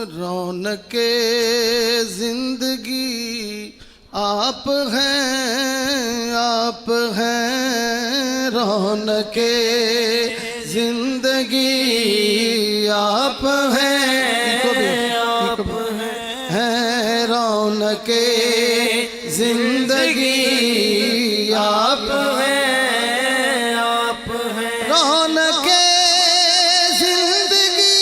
رونق زندگی آپ ہیں، آپ ہیں رونق زندگی آپ ہیں، آپ ہیں رونق زندگی آپ ہیں، آپ ہیں رونق زندگی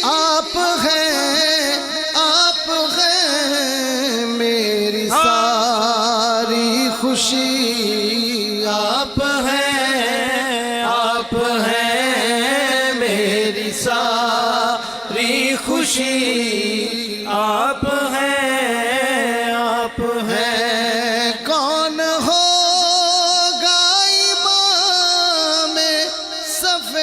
آپ ہیں، آپ ہیں میری ساری خوشی آپ ہیں، آپ ہیں میری ساری خوشی آپ ہیں، آپ ہیں کون ہوگا امام صفِ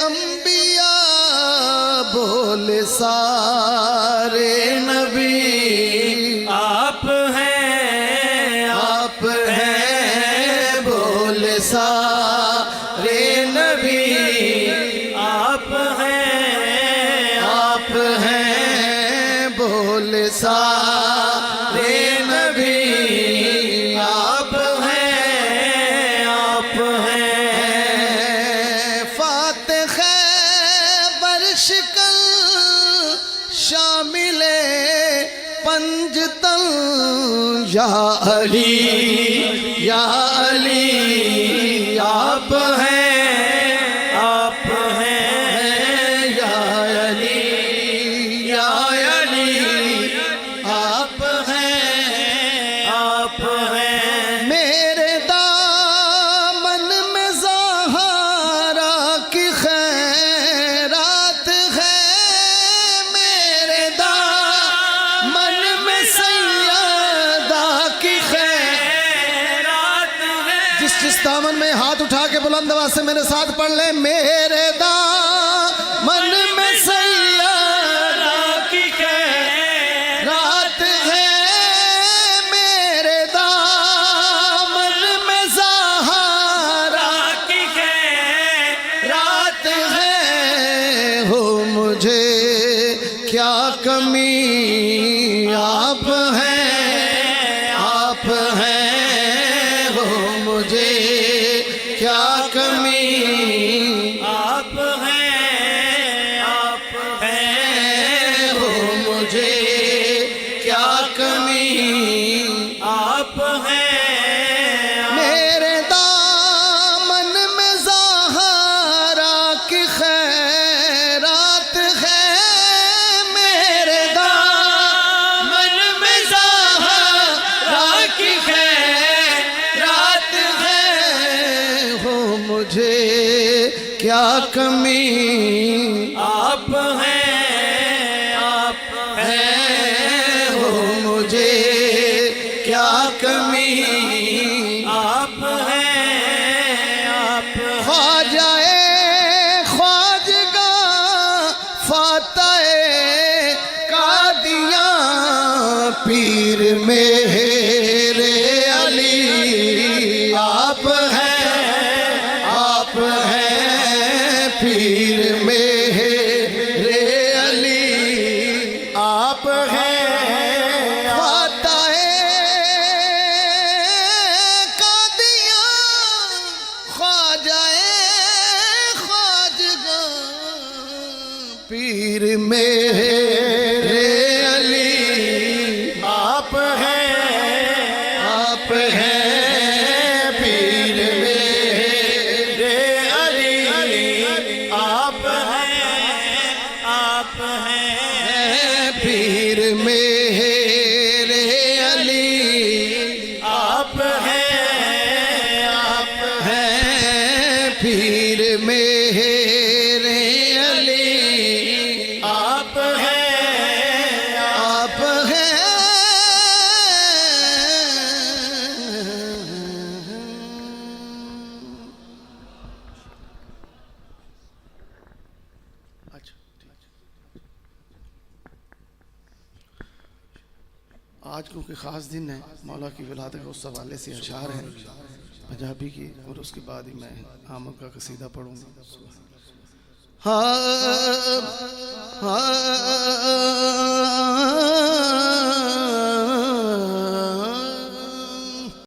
انبیاء بولے سارے نبی آپ ہیں، آپ ہیں بولے سارے نبی آپ ہیں، آپ ہیں بولے سارے نبی آپ ہیں، آپ ہیں فاتح برشکل شامل پنجتن یا علی یا علی آپ ہیں، آپ ہیں یا علی یا علی آپ ہیں، آپ ہیں میرے دامن میں زہرا کی خیرات ہے، میرے دامن میں سیدہ کی خیرات ہے، جس دامن میں ہاتھ اٹھا کے بلند آواز سے میرے ساتھ پڑھ لیں میرے دامن میں سیدہ کی خیرات ہے، میرے دامن میں زہرا کی خیرات ہے، ہو مجھے کیا کمی آپ ہیں، آپ ہیں ہو مجھے کیا کمی آپ ہیں، آپ ہیں ہو مجھے کیا کمی آپ ہیں، میرے دامن میں زہرا کی خیرات ہے، میرے دامن میں زہرا کی خیرات ہے، ہو مجھے کیا کمی آپ ہیں، آپ ہیں ہو مجھے کیا کمی آپ ہیں، آپ خواجہ خواجگاں فاتح قادیاں پیر مہر علی آپ ہیں، آپ ہیں پیر مہر علی آپ ہیں، فاتح قادیاں خواجہ خواجگاں پیر مہر علی آپ ہیں، آپ ہیں پیر مہر علی آپ ہیں، آپ ہیں پیر مہر علی آپ ہیں، آپ ہیں پیر مہر علی آپ ہیں، آپ ہیں آج کیونکہ خاص دن ہے، مولا کی ولادت کے اس حوالے سے اشعار ہیں نجابی کی اور اس کے بعد ہی میں آمد کا قصیدہ پڑھوں گا. ہاں